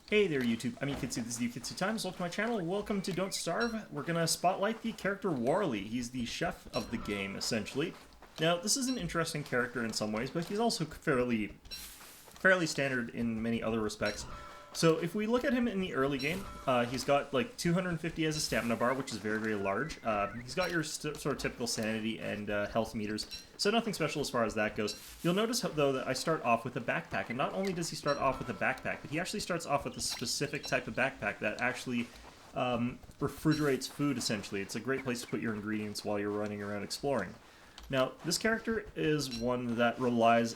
Hey there YouTube, I'm Yukitsu, this is Yukitsu Times, welcome to my channel, welcome to Don't Starve. We're gonna spotlight the character Warly. He's the chef of the game, essentially. Now, this is an interesting character in some ways, but he's also fairly standard in many other respects. So if we look at him in the early game, he's got like 250 as a stamina bar, which is very, very large. He's got your sort of typical sanity and health meters, so nothing special as far as that goes. You'll notice, though, that I start off with a backpack, and not only does he start off with a backpack, but he actually starts off with a specific type of backpack that actually refrigerates food, essentially. It's a great place to put your ingredients while you're running around exploring. Now, this character is one that relies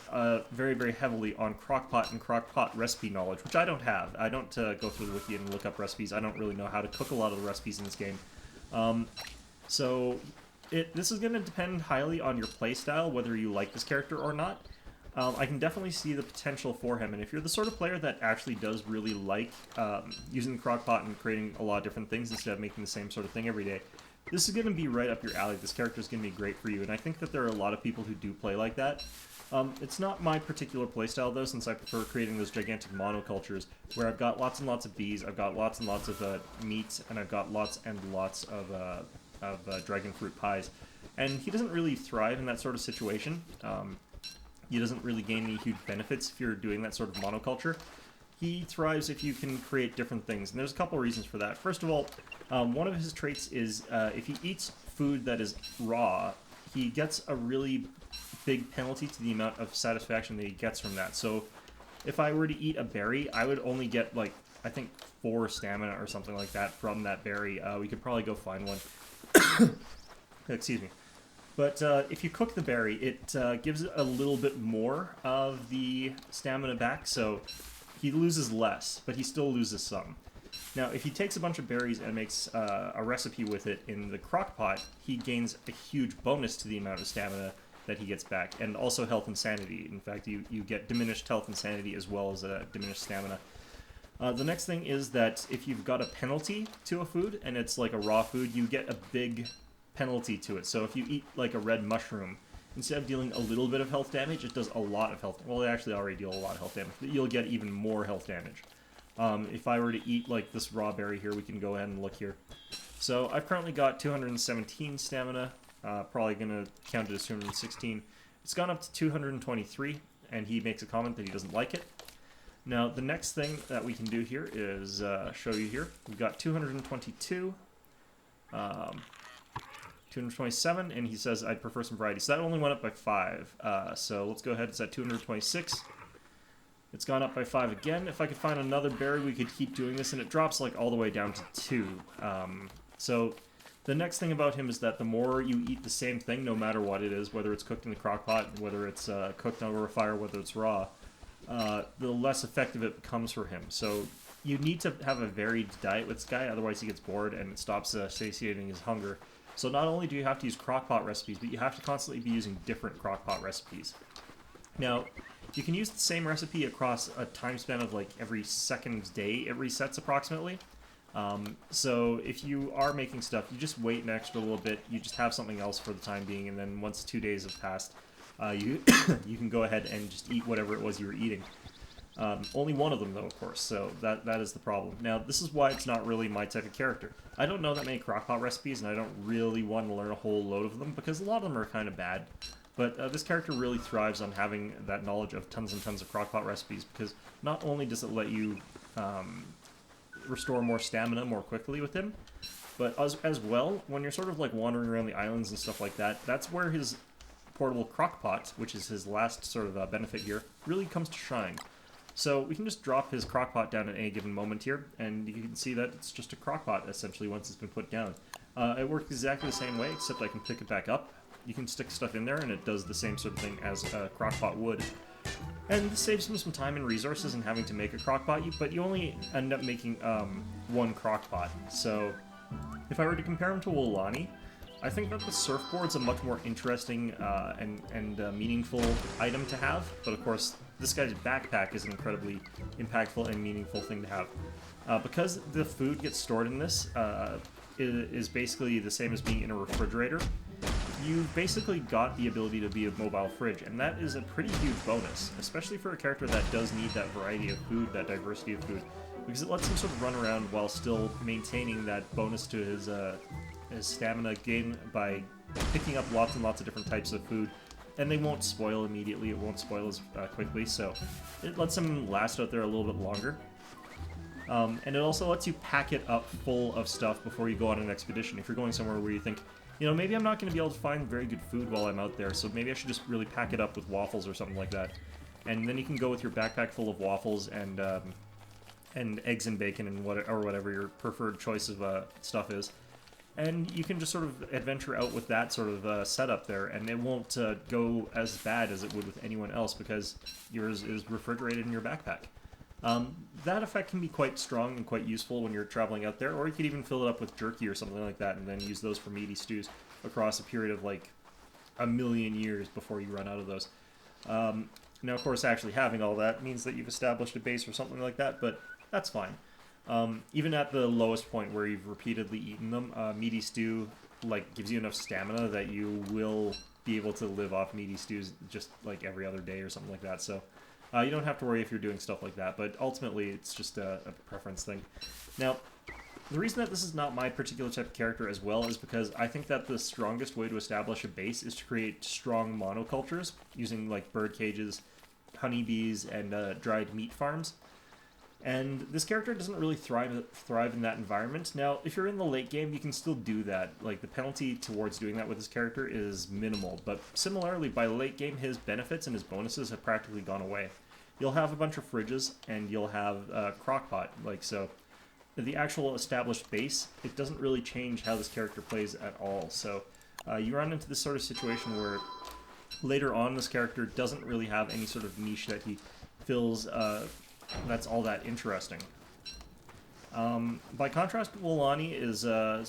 very, very heavily on Crockpot and Crockpot recipe knowledge, which I don't have. I don't go through the wiki and look up recipes. I don't really know how to cook a lot of the recipes in this game. This is going to depend highly on your playstyle, whether you like this character or not. I can definitely see the potential for him, and if you're the sort of player that actually does really like using the Crockpot and creating a lot of different things instead of making the same sort of thing every day, this is going to be right up your alley. This character is going to be great for you, and I think that there are a lot of people who do play like that. It's not my particular playstyle, though, since I prefer creating those gigantic monocultures where I've got lots and lots of bees, I've got lots and lots of meat, and I've got lots and lots of dragon fruit pies. And he doesn't really thrive in that sort of situation. He doesn't really gain any huge benefits if you're doing that sort of monoculture. He thrives if you can create different things, and there's a couple reasons for that. First of all, one of his traits is if he eats food that is raw, he gets a really big penalty to the amount of satisfaction that he gets from that. So if I were to eat a berry, I would only get, like, I think 4 stamina or something like that from that berry. We could probably go find one. Excuse me. But if you cook the berry, it gives it a little bit more of the stamina back, so he loses less, but he still loses some. Now, if he takes a bunch of berries and makes a recipe with it in the Crockpot, he gains a huge bonus to the amount of stamina that he gets back, and also health and sanity. In fact, you get diminished health and sanity as well as diminished stamina. The next thing is that if you've got a penalty to a food, and it's like a raw food, you get a big penalty to it. So if you eat like a red mushroom, instead of dealing a little bit of health damage, it does a lot of health. Well, they actually already deal a lot of health damage, but you'll get even more health damage. If I were to eat like this raw berry here, we can go ahead and look here. So I've currently got 217 stamina, probably going to count it as 216. It's gone up to 223, and he makes a comment that he doesn't like it. Now, the next thing that we can do here is show you here. We've got 222. 227, and he says I'd prefer some variety. So that only went up by 5. So let's go ahead, it's at 226. It's gone up by 5 again. If I could find another berry, we could keep doing this, and it drops like all the way down to 2. So the next thing about him is that the more you eat the same thing, no matter what it is, whether it's cooked in the Crockpot, whether it's cooked over a fire, whether it's raw, the less effective it becomes for him. So you need to have a varied diet with this guy, otherwise he gets bored and it stops satiating his hunger. So not only do you have to use Crockpot recipes, but you have to constantly be using different Crockpot recipes. Now, you can use the same recipe across a time span of like every second day it resets approximately. So if you are making stuff, you just wait an extra little bit, you just have something else for the time being, and then once 2 days have passed, you can go ahead and just eat whatever it was you were eating. Only one of them, though, of course, so that is the problem. Now, this is why it's not really my type of character. I don't know that many Crockpot recipes, and I don't really want to learn a whole load of them, because a lot of them are kind of bad. But this character really thrives on having that knowledge of tons and tons of Crockpot recipes, because not only does it let you restore more stamina more quickly with him, but as well, when you're sort of like wandering around the islands and stuff like that, that's where his portable Crockpot, which is his last sort of benefit here, really comes to shine. So we can just drop his Crockpot down at any given moment here, and you can see that it's just a Crockpot, essentially, once it's been put down. It works exactly the same way, except I can pick it back up. You can stick stuff in there, and it does the same sort of thing as a Crockpot would. And this saves him some time and resources in having to make a Crockpot, but you only end up making one Crockpot. So if I were to compare him to Wolani, I think that the surfboard's a much more interesting and meaningful item to have, but of course, this guy's backpack is an incredibly impactful and meaningful thing to have. Because the food gets stored in this is basically the same as being in a refrigerator, you've basically got the ability to be a mobile fridge, and that is a pretty huge bonus, especially for a character that does need that variety of food, that diversity of food. because it lets him sort of run around while still maintaining that bonus to his stamina gain by picking up lots and lots of different types of food, and they won't spoil immediately, it won't spoil as quickly, so it lets him last out there a little bit longer. And it also lets you pack it up full of stuff before you go on an expedition. If you're going somewhere where you think, you know, maybe I'm not going to be able to find very good food while I'm out there, so maybe I should just really pack it up with waffles or something like that. And then you can go with your backpack full of waffles and eggs and bacon and whatever your preferred choice of stuff is. And you can just sort of adventure out with that sort of setup there, and it won't go as bad as it would with anyone else because yours is refrigerated in your backpack. That effect can be quite strong and quite useful when you're traveling out there, or you could even fill it up with jerky or something like that and then use those for meaty stews across a period of like 1,000,000 years before you run out of those. Now, of course, actually having all that means that you've established a base or something like that, but that's fine. Even at the lowest point where you've repeatedly eaten them, meaty stew like gives you enough stamina that you will be able to live off meaty stews just like every other day or something like that. So you don't have to worry if you're doing stuff like that, but ultimately it's just a preference thing. Now, the reason that this is not my particular type of character as well is because I think that the strongest way to establish a base is to create strong monocultures using like bird cages, honeybees, and dried meat farms. And this character doesn't really thrive in that environment. Now, if you're in the late game, you can still do that. Like, the penalty towards doing that with this character is minimal. But similarly, by late game, his benefits and his bonuses have practically gone away. You'll have a bunch of fridges, and you'll have Crockpot. Like, so the actual established base, it doesn't really change how this character plays at all. So you run into this sort of situation where later on, this character doesn't really have any sort of niche that he fills that's all that interesting. By contrast, Wolani is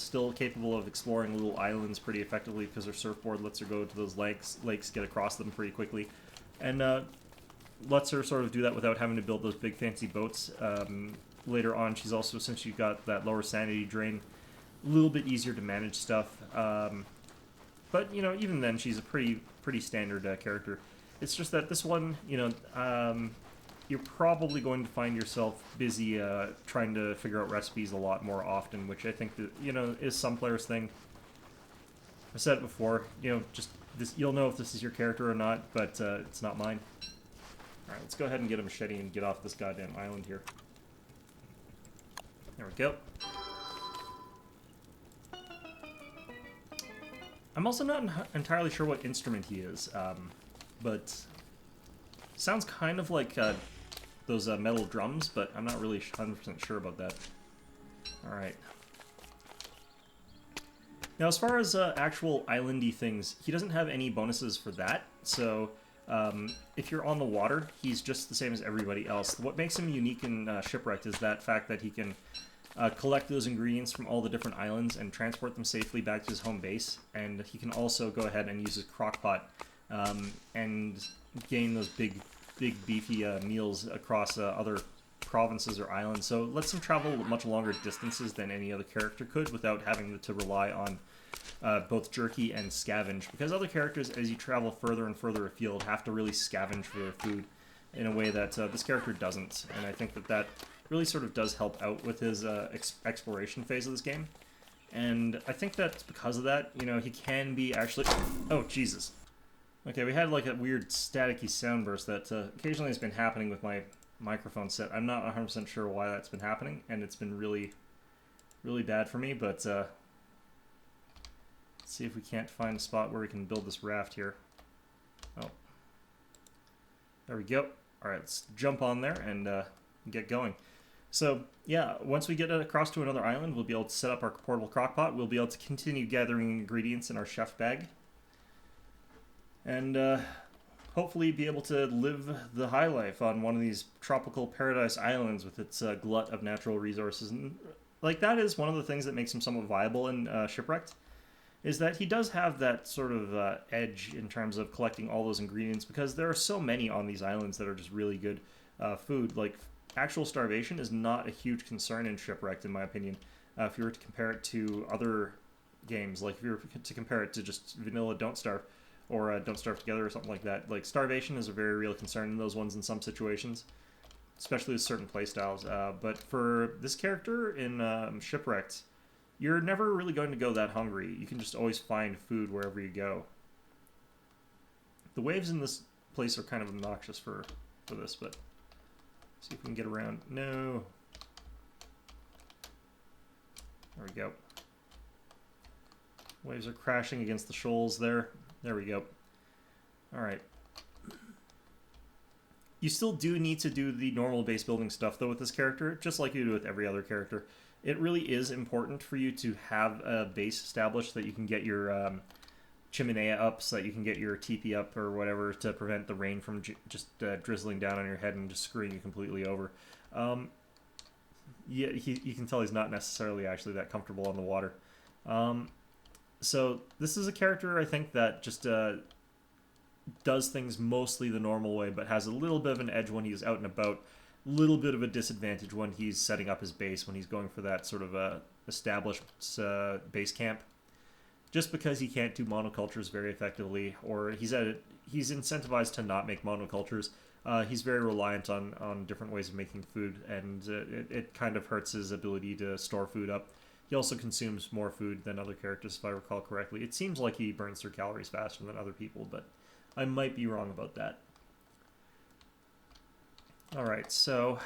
still capable of exploring little islands pretty effectively because her surfboard lets her go to those lakes, get across them pretty quickly, and lets her sort of do that without having to build those big fancy boats. Later on, she's also, since she got that lower sanity drain, a little bit easier to manage stuff. But, you know, even then, she's a pretty standard character. It's just that this one, you know, you're probably going to find yourself busy trying to figure out recipes a lot more often, which I think that, you know, is some players' thing. I've said it before, you know, just this, you'll know if this is your character or not, but it's not mine. Alright, let's go ahead and get a machete and get off this goddamn island here. There we go. I'm also not entirely sure what instrument he is, but sounds kind of like those metal drums, but I'm not really 100% sure about that. Alright. Now, as far as actual islandy things, he doesn't have any bonuses for that, so if you're on the water, he's just the same as everybody else. What makes him unique in Shipwrecked is that fact that he can collect those ingredients from all the different islands and transport them safely back to his home base, and he can also go ahead and use his Crockpot and gain those big beefy meals across other provinces or islands. So it lets him travel much longer distances than any other character could without having to rely on both jerky and scavenge, because other characters, as you travel further and further afield, have to really scavenge for their food in a way that this character doesn't, and I think that really sort of does help out with his exploration phase of this game. And I think that because of that, you know, he can be actually... Oh, Jesus. Okay, we had like a weird staticky sound burst that occasionally has been happening with my microphone set. I'm not 100% sure why that's been happening, and it's been really, really bad for me, but let's see if we can't find a spot where we can build this raft here. Oh. There we go. Alright, let's jump on there and get going. So, yeah, once we get across to another island, we'll be able to set up our portable crockpot. We'll be able to continue gathering ingredients in our chef bag. And hopefully be able to live the high life on one of these tropical paradise islands with its glut of natural resources. And like, that is one of the things that makes him somewhat viable in Shipwrecked, is that he does have that sort of edge in terms of collecting all those ingredients, because there are so many on these islands that are just really good food. Like, actual starvation is not a huge concern in Shipwrecked, in my opinion. If you were to compare it to other games, like if you were to compare it to just vanilla Don't Starve, or Don't Starve Together or something like that, like starvation is a very real concern in those ones in some situations. especially with certain playstyles. But for this character in Shipwrecked, you're never really going to go that hungry. You can just always find food wherever you go. The waves in this place are kind of obnoxious for this, but see if we can get around. No. There we go. Waves are crashing against the shoals there. There we go. Alright. You still do need to do the normal base building stuff, though, with this character, just like you do with every other character. It really is important for you to have a base established that you can get your chimenea up, so that you can get your teepee up or whatever to prevent the rain from just drizzling down on your head and just screwing you completely over. Yeah, you can tell he's not necessarily actually that comfortable on the water. So this is a character, I think, that just does things mostly the normal way, but has a little bit of an edge when he's out and about, a little bit of a disadvantage when he's setting up his base, when he's going for that sort of established base camp. Just because he can't do monocultures very effectively, or he's incentivized to not make monocultures. He's very reliant on different ways of making food, and it kind of hurts his ability to store food up. He also consumes more food than other characters, if I recall correctly. It seems like he burns through calories faster than other people, but I might be wrong about that. Alright, so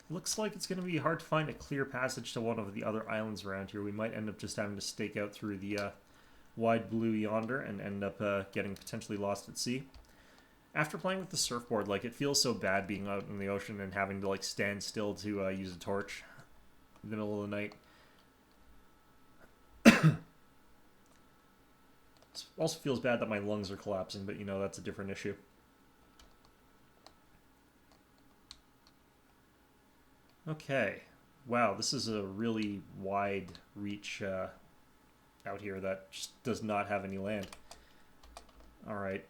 looks like it's going to be hard to find a clear passage to one of the other islands around here. We might end up just having to stake out through the wide blue yonder and end up getting potentially lost at sea. After playing with the surfboard, like, it feels so bad being out in the ocean and having to, like, stand still to use a torch in the middle of the night. It also feels bad that my lungs are collapsing, but, you know, that's a different issue. Okay. Wow, this is a really wide reach out here that just does not have any land. Alright.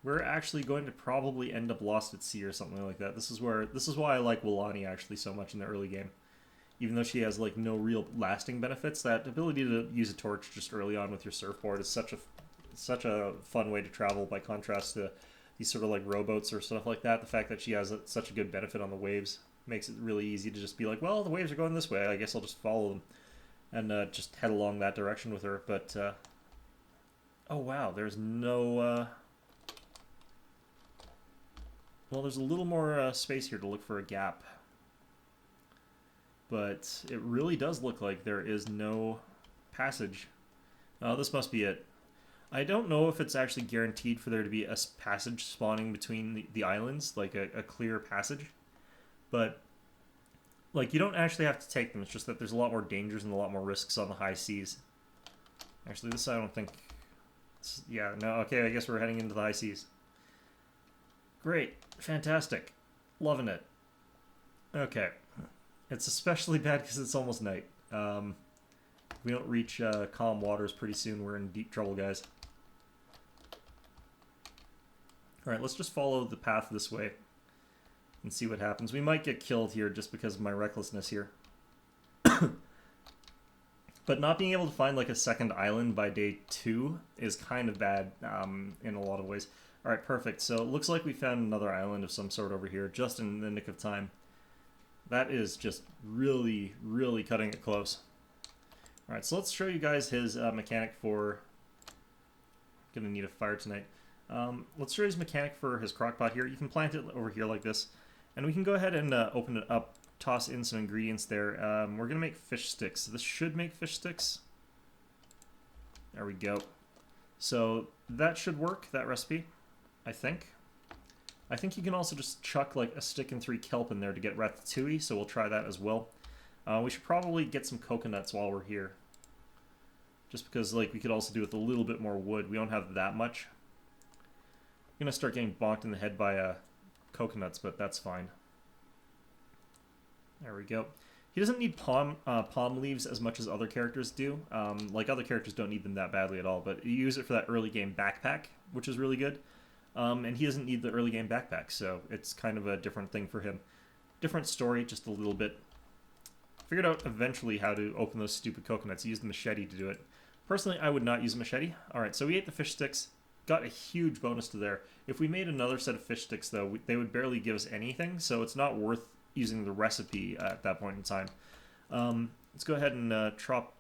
We're actually going to probably end up lost at sea or something like that. This is why I like Willani actually so much in the early game. Even though she has like no real lasting benefits, that ability to use a torch just early on with your surfboard is such a fun way to travel by contrast to these sort of like rowboats or stuff like that. The fact that she has such a good benefit on the waves makes it really easy to just be like, well, the waves are going this way, I guess I'll just follow them and just head along that direction with her. But oh wow, there's no well, there's a little more space here to look for a gap. But it really does look like there is no passage. This must be it. I don't know if it's actually guaranteed for there to be a passage spawning between the islands, like a clear passage. But, like, you don't actually have to take them. It's just that there's a lot more dangers and a lot more risks on the high seas. Actually, this I don't think... Yeah, no, okay, I guess we're heading into the high seas. Great. Fantastic. Loving it. Okay. It's especially bad because it's almost night. If we don't reach calm waters pretty soon, we're in deep trouble, guys. Alright, let's just follow the path this way and see what happens. We might get killed here just because of my recklessness here. But not being able to find like a second island by day 2 is kind of bad in a lot of ways. Alright, perfect. So it looks like we found another island of some sort over here just in the nick of time. That is just really, really cutting it close. Alright, so let's show you guys his mechanic for... Gonna need a fire tonight. Let's show you his mechanic for his crockpot here. You can plant it over here like this. And we can go ahead and open it up, toss in some ingredients there. We're gonna make fish sticks. This should make fish sticks. There we go. So that should work, that recipe, I think. I think you can also just chuck like a stick and 3 kelp in there to get ratatouille, so we'll try that as well. We should probably get some coconuts while we're here. Just because like we could also do with a little bit more wood. We don't have that much. I'm going to start getting bonked in the head by coconuts, but that's fine. There we go. He doesn't need palm leaves as much as other characters do. Like other characters don't need them that badly at all, but you use it for that early game backpack, which is really good. And he doesn't need the early game backpack, so it's kind of a different thing for him. Different story, just a little bit. Figured out eventually how to open those stupid coconuts. He used the machete to do it. Personally, I would not use a machete. Alright, so we ate the fish sticks. got a huge bonus to there. If we made another set of fish sticks, though, they would barely give us anything, so it's not worth using the recipe at that point in time. Let's go ahead and chop.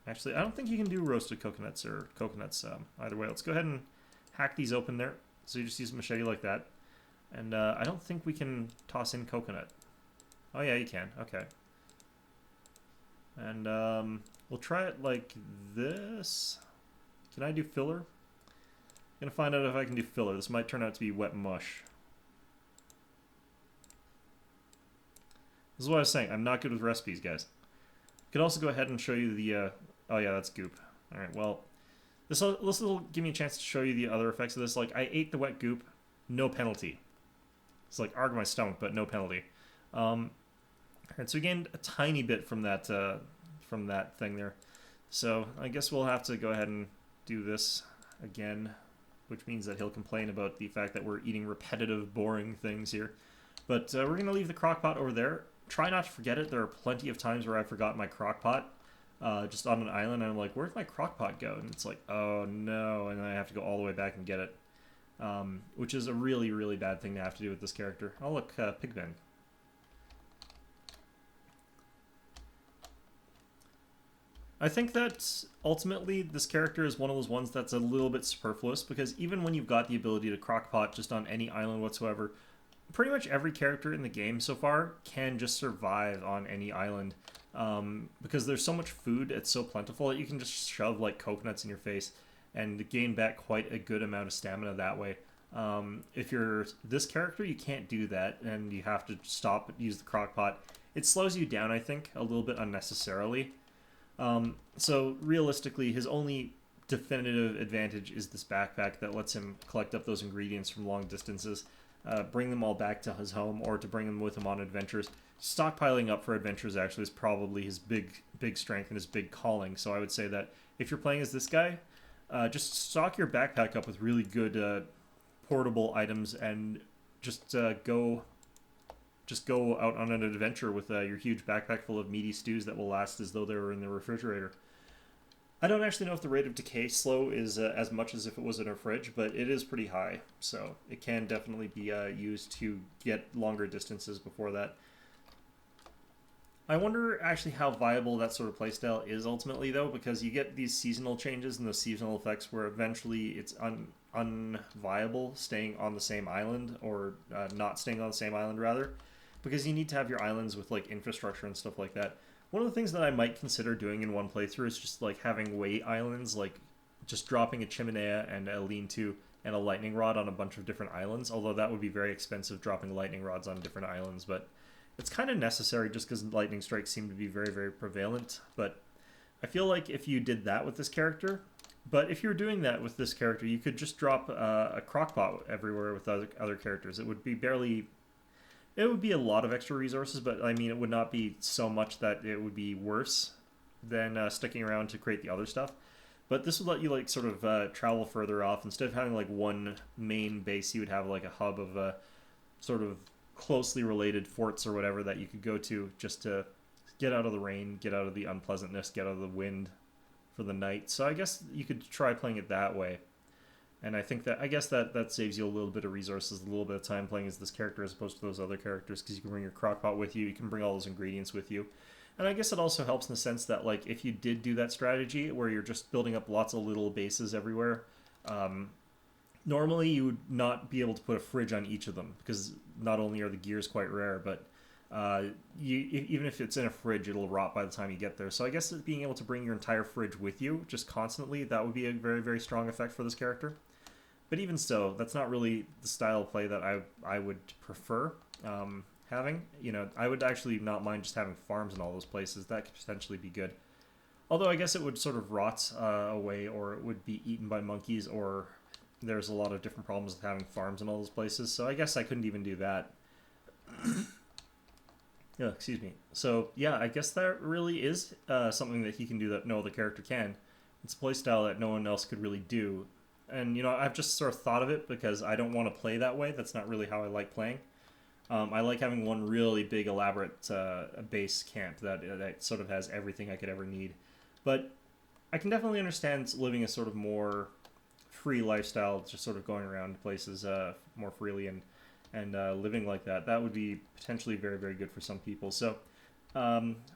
Actually, I don't think you can do roasted coconuts or coconuts either way. Let's go ahead and hack these open there. So you just use a machete like that. And I don't think we can toss in coconut. Oh yeah, you can. Okay. And we'll try it like this. Can I do filler? I'm gonna find out if I can do filler. This might turn out to be wet mush. This is what I was saying. I'm not good with recipes, guys. I could also go ahead and show you the... oh yeah, that's goop. Alright, well... This will give me a chance to show you the other effects of this. Like, I ate the wet goop. No penalty. It's like, arg my stomach, but no penalty. Alright, so we gained a tiny bit from that thing there. So, I guess we'll have to go ahead and do this again. Which means that he'll complain about the fact that we're eating repetitive, boring things here. But we're going to leave the crockpot over there. Try not to forget it. There are plenty of times where I forgot my crockpot just on an island, and I'm like, where'd my crockpot go? And it's like, oh no, and then I have to go all the way back and get it. Which is a really, really bad thing to have to do with this character. Oh look, Pigman. I think that ultimately this character is one of those ones that's a little bit superfluous, because even when you've got the ability to crockpot just on any island whatsoever, pretty much every character in the game so far can just survive on any island, because there's so much food, it's so plentiful that you can just shove like coconuts in your face and gain back quite a good amount of stamina that way. If you're this character, you can't do that, and you have to stop, use the crockpot. It slows you down, I think, a little bit unnecessarily. So realistically, his only definitive advantage is this backpack that lets him collect up those ingredients from long distances, bring them all back to his home, or to bring them with him on adventures. Stockpiling up for adventures actually is probably his big strength and his big calling. So I would say that if you're playing as this guy, just stock your backpack up with really good portable items, and just go out on an adventure with your huge backpack full of meaty stews that will last as though they were in the refrigerator. I don't actually know if the rate of decay slow is as much as if it was in a fridge, but it is pretty high, so it can definitely be used to get longer distances before that. I wonder actually how viable that sort of playstyle is ultimately, though, because you get these seasonal changes and those seasonal effects where eventually it's unviable staying on the same island, or not staying on the same island, rather, because you need to have your islands with like infrastructure and stuff like that. One of the things that I might consider doing in one playthrough is just like having weight islands, like just dropping a chimenea and a lean-to and a lightning rod on a bunch of different islands, although that would be very expensive, dropping lightning rods on different islands, but it's kind of necessary just because lightning strikes seem to be very, very prevalent. But I feel like if you did that with this character, but if you were doing that with this character, you could just drop a crockpot everywhere with other characters. It would be a lot of extra resources, but I mean, it would not be so much that it would be worse than sticking around to create the other stuff. But this would let you like sort of travel further off. Instead of having like one main base, you would have like a hub of sort of closely related forts or whatever that you could go to just to get out of the rain, get out of the unpleasantness, get out of the wind for the night. So I guess you could try playing it that way. And I guess that saves you a little bit of resources, a little bit of time playing as this character as opposed to those other characters, because you can bring your crockpot with you, you can bring all those ingredients with you. And I guess it also helps in the sense that, like, if you did do that strategy where you're just building up lots of little bases everywhere, normally you would not be able to put a fridge on each of them, because not only are the gears quite rare, but even if it's in a fridge, it'll rot by the time you get there. So I guess being able to bring your entire fridge with you just constantly, that would be a very, very strong effect for this character. But even so, that's not really the style of play that I would prefer having. You know, I would actually not mind just having farms in all those places. That could potentially be good. Although I guess it would sort of rot away, or it would be eaten by monkeys, or there's a lot of different problems with having farms in all those places. So I guess I couldn't even do that. Yeah, excuse me. So yeah, I guess that really is something that he can do that no other character can. It's a playstyle that no one else could really do. And, you know, I've just sort of thought of it because I don't want to play that way. That's not really how I like playing. I like having one really big, elaborate base camp that sort of has everything I could ever need. But I can definitely understand living a sort of more free lifestyle, just sort of going around places more freely and living like that. That would be potentially very, very good for some people. So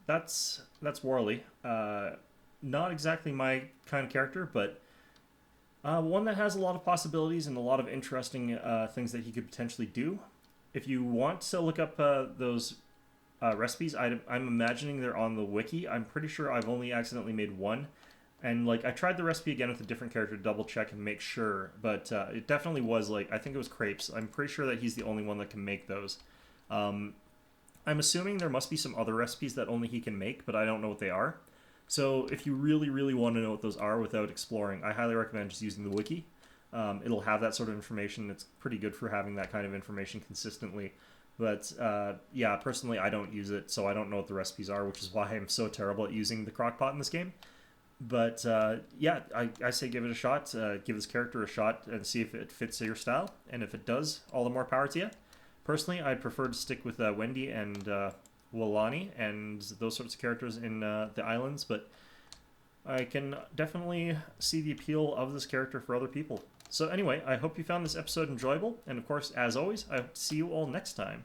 that's Warly. Not exactly my kind of character, but one that has a lot of possibilities and a lot of interesting things that he could potentially do. If you want to look up those recipes, I'm imagining they're on the wiki. I'm pretty sure I've only accidentally made one. And, like, I tried the recipe again with a different character to double check and make sure, but it definitely was, like, I think it was crepes. I'm pretty sure that he's the only one that can make those. I'm assuming there must be some other recipes that only he can make, but I don't know what they are. So if you really, really want to know what those are without exploring, I highly recommend just using the wiki. It'll have that sort of information. It's pretty good for having that kind of information consistently. But, yeah, personally, I don't use it, so I don't know what the recipes are, which is why I'm so terrible at using the Crockpot in this game. But, yeah, I say give it a shot. Give this character a shot and see if it fits your style. And if it does, all the more power to you. Personally, I'd prefer to stick with Wendy and Wolani and those sorts of characters in the islands. But I can definitely see the appeal of this character for other people. So anyway, I hope you found this episode enjoyable. And, of course, as always, I hope to see you all next time.